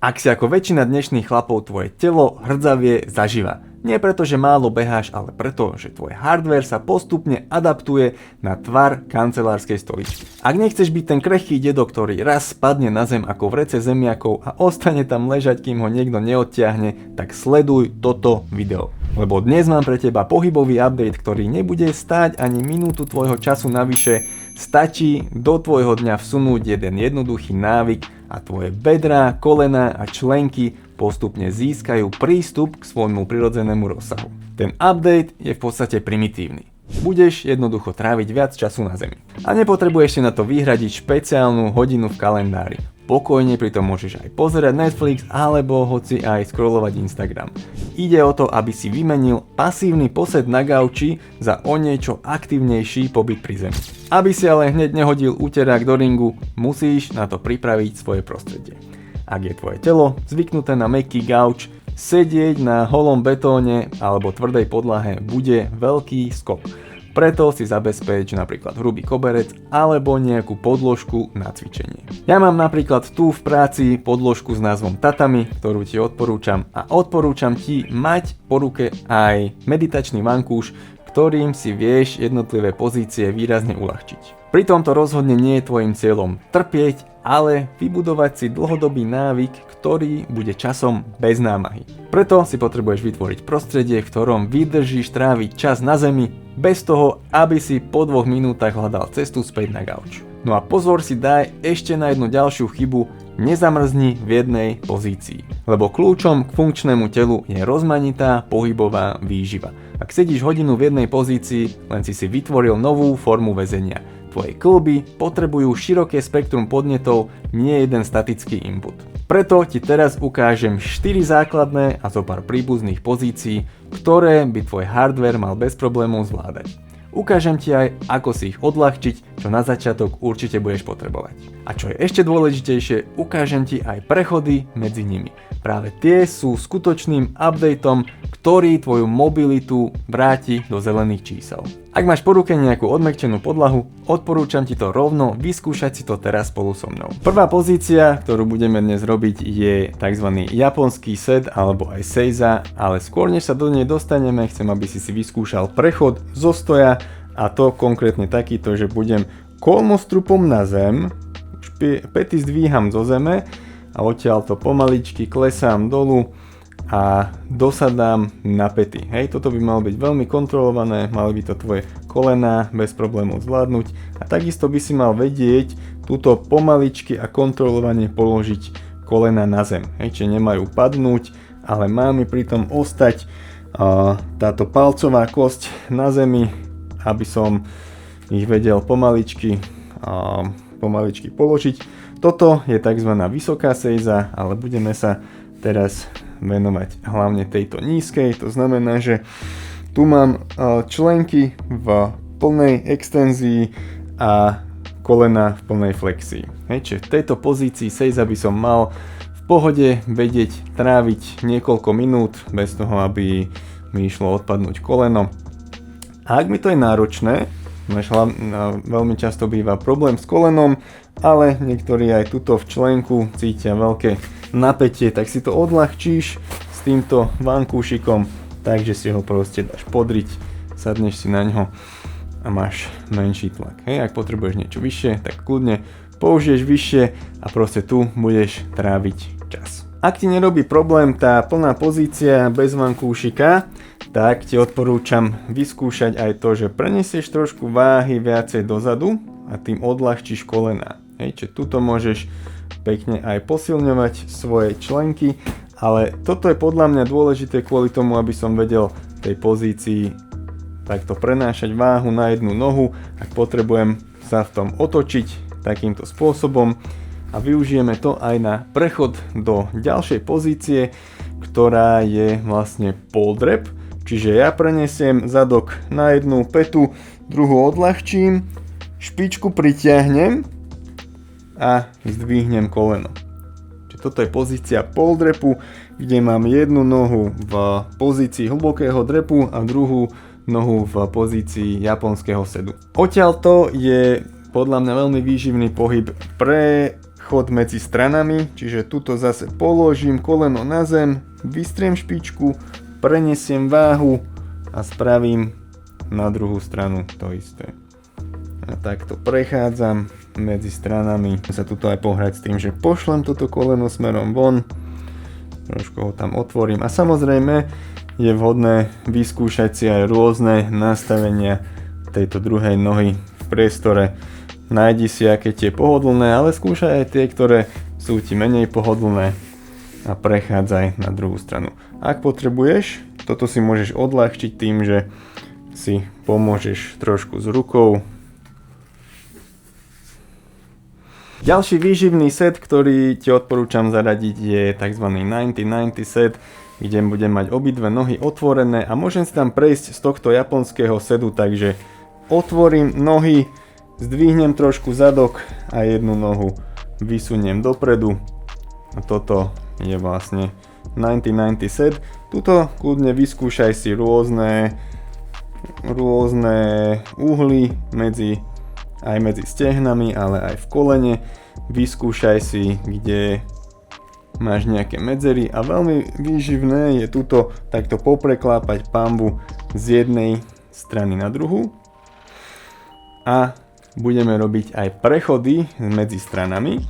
Ak si ako väčšina dnešných chlapov tvoje telo hrdzavie zaživa. Nie preto, že málo beháš, ale preto, že tvoj hardware sa postupne adaptuje na tvar kancelárskej stoličky. Ak nechceš byť ten krehký dedo, ktorý raz spadne na zem ako vrece zemiakov a ostane tam ležať, kým ho niekto neodtiahne, tak sleduj toto video. Lebo dnes mám pre teba pohybový update, ktorý nebude stáť ani minútu tvojho času navyše. Stačí do tvojho dňa vsunúť jeden jednoduchý návyk a tvoje bedrá, kolená a členky postupne získajú prístup k svojmu prirodzenému rozsahu. Ten update je v podstate primitívny. Budeš jednoducho tráviť viac času na zemi. A nepotrebuješ si na to vyhradiť špeciálnu hodinu v kalendári. Pokojne pritom môžeš aj pozerať Netflix alebo hoci aj scrollovať Instagram. Ide o to, aby si vymenil pasívny posed na gauči za o niečo aktívnejší pobyt pri zemi. Aby si ale hneď nehodil úterák do ringu, musíš na to pripraviť svoje prostredie. Ak je tvoje telo zvyknuté na mäkký gauč, sedieť na holom betóne alebo tvrdej podlahe bude veľký skok. Preto si zabezpeč napríklad hrubý koberec alebo nejakú podložku na cvičenie. Ja mám napríklad tu v práci podložku s názvom Tatami, ktorú ti odporúčam a odporúčam ti mať po ruke aj meditačný vankúš, ktorým si vieš jednotlivé pozície výrazne uľahčiť. Pri tomto rozhodne nie je tvojim cieľom trpieť, ale vybudovať si dlhodobý návyk, ktorý bude časom bez námahy. Preto si potrebuješ vytvoriť prostredie, v ktorom vydržíš tráviť čas na zemi, bez toho, aby si po 2 minútach hľadal cestu späť na gauč. No a pozor si daj ešte na jednu ďalšiu chybu, nezamrzni v jednej pozícii. Lebo kľúčom k funkčnému telu je rozmanitá pohybová výživa. Ak sedíš hodinu v jednej pozícii, len si vytvoril novú formu väzenia. Tvoje kĺby potrebujú široké spektrum podnetov, nie jeden statický input. Preto ti teraz ukážem 4 základné a zo pár príbuzných pozícií, ktoré by tvoj hardware mal bez problémov zvládať. Ukážem ti aj, ako si ich odľahčiť, čo na začiatok určite budeš potrebovať. A čo je ešte dôležitejšie, ukážem ti aj prechody medzi nimi. Práve tie sú skutočným updateom, ktorý tvoju mobilitu vráti do zelených čísel. Ak máš po ruke nejakú odmäkčenú podlahu, odporúčam ti to rovno vyskúšať si to teraz spolu so mnou. Prvá pozícia, ktorú budeme dnes robiť, je tzv. Japonský set alebo aj seiza, ale skôr než sa do nej dostaneme, chcem, aby si vyskúšal prechod zo stoja, a to konkrétne takýto, že budem kolmostrupom na zem, päty zdvíham zo zeme a odtiaľ to pomaličky klesám dolu a dosadám na päty. Hej, toto by malo byť veľmi kontrolované, mali by to tvoje kolená bez problémov zvládnuť a takisto by si mal vedieť túto pomaličky a kontrolovane položiť kolená na zem. Hej, čiže nemajú padnúť, ale má mi pritom ostať táto palcová kosť na zemi, aby som ich vedel pomaličky položiť. Toto je tzv. Vysoká seiza, ale budeme sa teraz venovať hlavne tejto nízkej. To znamená, že tu mám členky v plnej extenzii a kolena v plnej flexii. Čiže v tejto pozícii seiza by som mal v pohode vedieť tráviť niekoľko minút bez toho, aby mi išlo odpadnúť koleno. A ak mi to je náročné, veľmi často býva problém s kolenom, ale niektorí aj tuto v členku cítia veľké napätie, tak si to odľahčíš s týmto vankúšikom, takže si ho proste dáš podriť, sadneš si na ňo a máš menší tlak. Hej, ak potrebuješ niečo vyššie, tak kľudne použiješ vyššie a proste tu budeš tráviť čas. Ak ti nerobí problém tá plná pozícia bez vankúšika, tak ti odporúčam vyskúšať aj to, že prenesieš trošku váhy viacej dozadu a tým odľahčíš kolená. Hej, čiže tuto môžeš pekne aj posilňovať svoje členky, ale toto je podľa mňa dôležité kvôli tomu, aby som vedel v tej pozícii takto prenášať váhu na jednu nohu, ak potrebujem sa v tom otočiť takýmto spôsobom a využijeme to aj na prechod do ďalšej pozície, ktorá je vlastne pole drop, čiže ja prenesiem zadok na jednu pätu, druhú odľahčím, špičku pritiahnem a zdvihnem koleno. Čiže toto je pozícia pole dropu, kde mám jednu nohu v pozícii hlbokého drepu a druhú nohu v pozícii japonského sedu. Odtiaľto je podľa mňa veľmi výživný pohyb pre chod medzi stranami, čiže tuto zase položím koleno na zem, vystriem špičku, prenesiem váhu a spravím na druhú stranu to isté. A takto prechádzam medzi stranami. Sa tuto aj pohrať s tým, že pošlem toto koleno smerom von, trošku ho tam otvorím a samozrejme je vhodné vyskúšať si aj rôzne nastavenia tejto druhej nohy v priestore. Nájdi si, aké tie pohodlné, ale skúšaj aj tie, ktoré sú ti menej pohodlné a prechádzaj na druhú stranu. Ak potrebuješ, toto si môžeš odľahčiť tým, že si pomôžeš trošku s rukou. Ďalší výživný set, ktorý ti odporúčam zaradiť, je tzv. 90-90 set, kde budem mať obidve nohy otvorené a môžem si tam prejsť z tohto japonského setu, takže otvorím nohy, zdvihnem trošku zadok a jednu nohu vysuniem dopredu. A toto je vlastne 90-90 set. Tuto kľudne vyskúšaj si rôzne uhly aj medzi stehnami, ale aj v kolene. Vyskúšaj si, kde máš nejaké medzery a veľmi výživné je tuto takto popreklápať pambu z jednej strany na druhú. A budeme robiť aj prechody medzi stranami.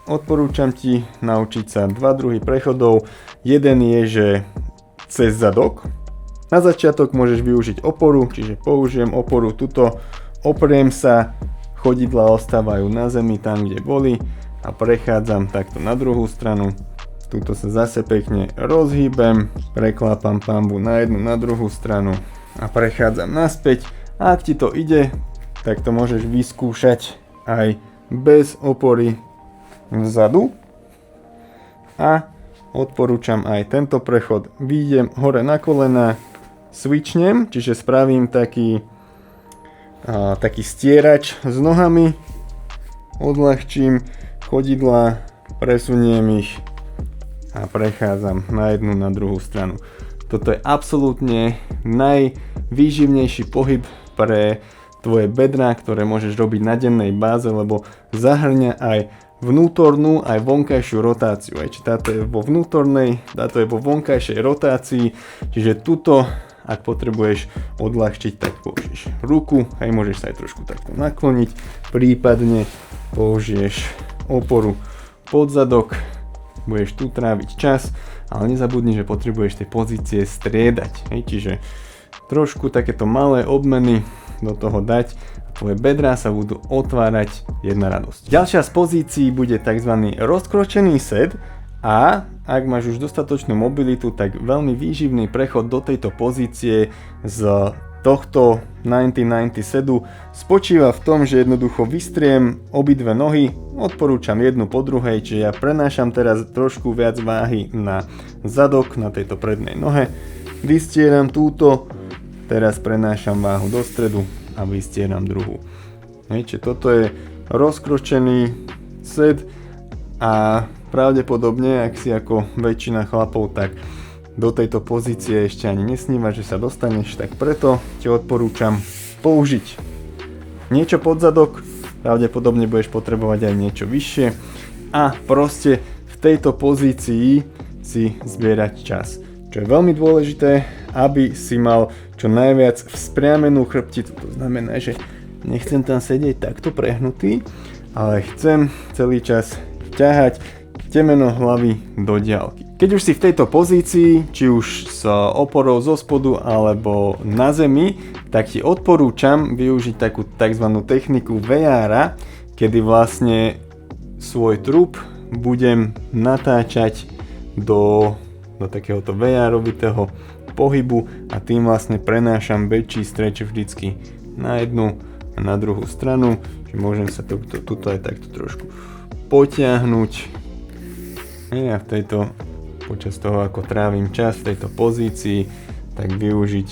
Odporúčam ti naučiť sa dva druhy prechodov. Jeden je, že cez zadok. Na začiatok môžeš využiť oporu, čiže použijem oporu tuto, opriem sa, chodidlá ostávajú na zemi tam, kde boli a prechádzam takto na druhú stranu. Tuto sa zase pekne rozhýbem, preklápam pambu na jednu, na druhú stranu a prechádzam naspäť. A ak ti to ide, tak to môžeš vyskúšať aj bez opory vzadu. A odporúčam aj tento prechod. Výjdem hore na kolena, switchnem, čiže spravím taký stierač s nohami, odľahčím chodidlá, presuniem ich a prechádzam na jednu, na druhú stranu. Toto je absolútne najvýživnejší pohyb pre tvoje bedrá, ktoré môžeš robiť na dennej báze, lebo zahrňa aj vnútornú aj vonkajšiu rotáciu. Čiže táto je vo vnútornej, táto je vo vonkajšej rotácii, čiže tuto, ak potrebuješ odľahčiť, tak použiješ ruku, aj môžeš sa aj trošku takto nakloniť, prípadne použiješ oporu pod zadok, budeš tu tráviť čas, ale nezabudni, že potrebuješ tie pozície striedať. Čiže trošku takéto malé obmeny do toho dať a tvoje bedrá sa budú otvárať, jedna radosť. Ďalšia z pozícií bude tzv. Rozkročený set a ak máš už dostatočnú mobilitu, tak veľmi výživný prechod do tejto pozície z tohto 90-90 setu spočíva v tom, že jednoducho vystriem obidve nohy, odporúčam jednu po druhej, čiže ja prenášam teraz trošku viac váhy na zadok, na tejto prednej nohe, vystieram túto, teraz prenášam váhu do stredu a vystieram druhú. Čiže toto je rozkročený set a pravdepodobne, ak si ako väčšina chlapov, tak do tejto pozície ešte ani nesnívaš, že sa dostaneš, tak preto ti odporúčam použiť niečo pod zadok, pravdepodobne budeš potrebovať aj niečo vyššie a proste v tejto pozícii si zbierať čas. Čo je veľmi dôležité, aby si mal čo najviac vzpriamenú chrbticu, to znamená, že nechcem tam sedieť takto prehnutý, ale chcem celý čas ťahať temeno hlavy do diaľky. Keď už si v tejto pozícii, či už s oporou zo spodu alebo na zemi, tak ti odporúčam využiť takú tzv. Techniku VR, kedy vlastne svoj trup budem natáčať do takéhoto VR-ovitého pohybu a tým vlastne prenášam väčší stretch vždycky na jednu a na druhú stranu. Čiže môžem sa tuto aj takto trošku potiahnuť. A počas toho, ako trávim čas v tejto pozícii, tak využiť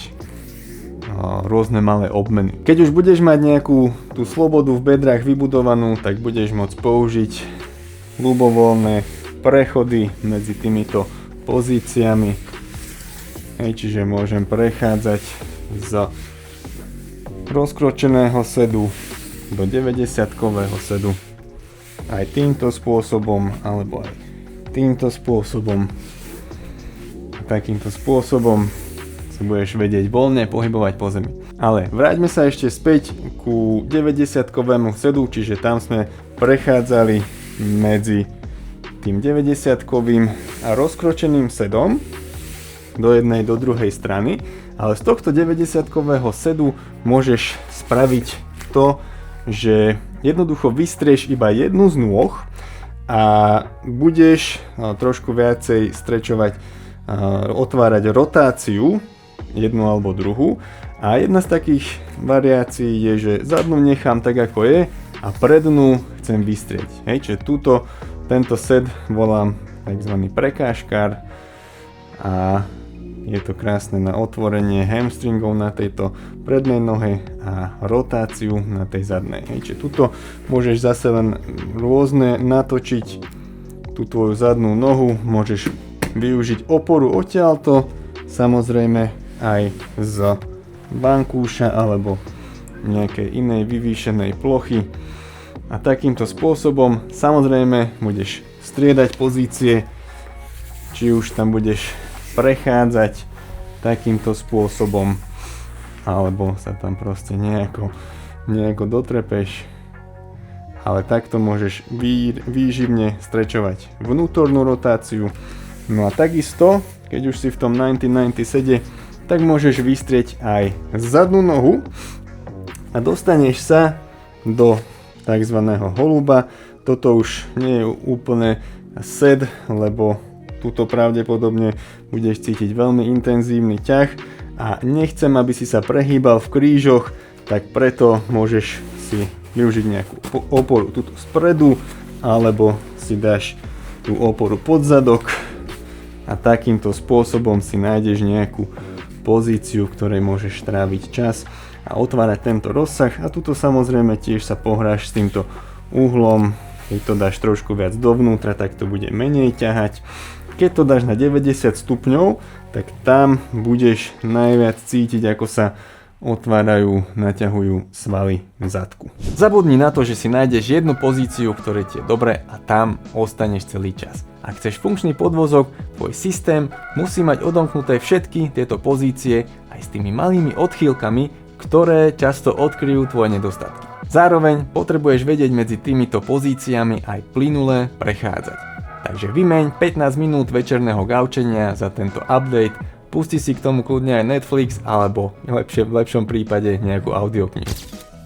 rôzne malé obmeny. Keď už budeš mať nejakú tú slobodu v bedrách vybudovanú, tak budeš môcť použiť ľubovoľné prechody medzi týmito pozíciami. Čiže môžem prechádzať z rozkročeného sedu do 90-kového sedu. aj týmto spôsobom, alebo aj týmto spôsobom. A takýmto spôsobom sa budeš vedieť voľne pohybovať po zemi. Ale vráťme sa ešte späť ku 90-kovému sedu, čiže tam sme prechádzali medzi tým 90-kovým a rozkročeným sedom do jednej, do druhej strany, ale z tohto 90-kového sedu môžeš spraviť to, že jednoducho vystrieš iba jednu z nôh a budeš trošku viacej strečovať, otvárať rotáciu, jednu alebo druhú. A jedna z takých variácií je, že zadnú nechám tak ako je a prednú chcem vystrieť. Hej, čiže tento set volám tzv. Prekážkar a je to krásne na otvorenie hamstringov na tejto prednej nohe a rotáciu na tej zadnej. Hej, čiže tuto môžeš zase len rôzne natočiť tú tvoju zadnú nohu, môžeš využiť oporu odtiaľto, samozrejme aj z bankúša alebo nejakej inej vyvýšenej plochy. A takýmto spôsobom samozrejme budeš striedať pozície, či už tam budeš prechádzať takýmto spôsobom, alebo sa tam proste nejako dotrepeš, ale takto môžeš výživne strečovať vnútornú rotáciu. No a takisto, keď už si v tom 90-90 sede, tak môžeš vystrieť aj zadnú nohu a dostaneš sa do tzv. Holuba. Toto už nie je úplne sed, lebo tuto pravdepodobne budeš cítiť veľmi intenzívny ťah a nechcem, aby si sa prehýbal v krížoch, tak preto môžeš si využiť nejakú oporu tuto spredu, alebo si dáš tú oporu pod zadok a takýmto spôsobom si nájdeš nejakú pozíciu, v ktorej môžeš tráviť čas a otvárať tento rozsah. A tuto samozrejme tiež sa pohráš s týmto uhlom. Keď to dáš trošku viac dovnútra, tak to bude menej ťahať. Keď to dáš na 90 stupňov, tak tam budeš najviac cítiť, ako sa otvárajú, naťahujú svaly v zadku. Zabudni na to, že si nájdeš jednu pozíciu, ktorá ti je dobre a tam ostaneš celý čas. Ak chceš funkčný podvozok, tvoj systém musí mať odomknuté všetky tieto pozície aj s tými malými odchýlkami, ktoré často odkryjú tvoje nedostatky. Zároveň potrebuješ vedieť medzi týmito pozíciami aj plynule prechádzať. Takže vymeň 15 minút večerného gaučenia za tento update, pusti si k tomu kľudne aj Netflix alebo v lepšom prípade nejakú audioknihu.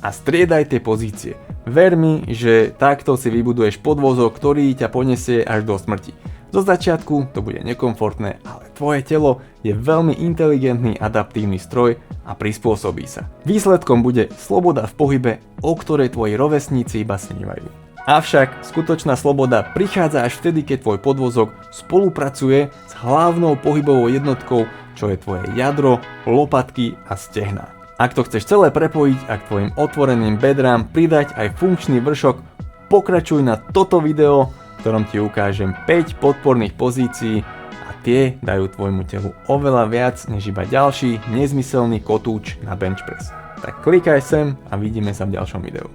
A striedaj tie pozície. Ver mi, že takto si vybuduješ podvozok, ktorý ťa poniesie až do smrti. Zo začiatku to bude nekomfortné, ale tvoje telo je veľmi inteligentný adaptívny stroj a prispôsobí sa. Výsledkom bude sloboda v pohybe, o ktorej tvoji rovesníci iba snívajú. Avšak skutočná sloboda prichádza až vtedy, keď tvoj podvozok spolupracuje s hlavnou pohybovou jednotkou, čo je tvoje jadro, lopatky a stehná. Ak to chceš celé prepojiť a k tvojim otvoreným bedrám pridať aj funkčný vršok, pokračuj na toto video, v ktorom ti ukážem 5 podporných pozícií a tie dajú tvojmu telu oveľa viac než iba ďalší nezmyselný kotúč na bench press. Tak klikaj sem a vidíme sa v ďalšom videu.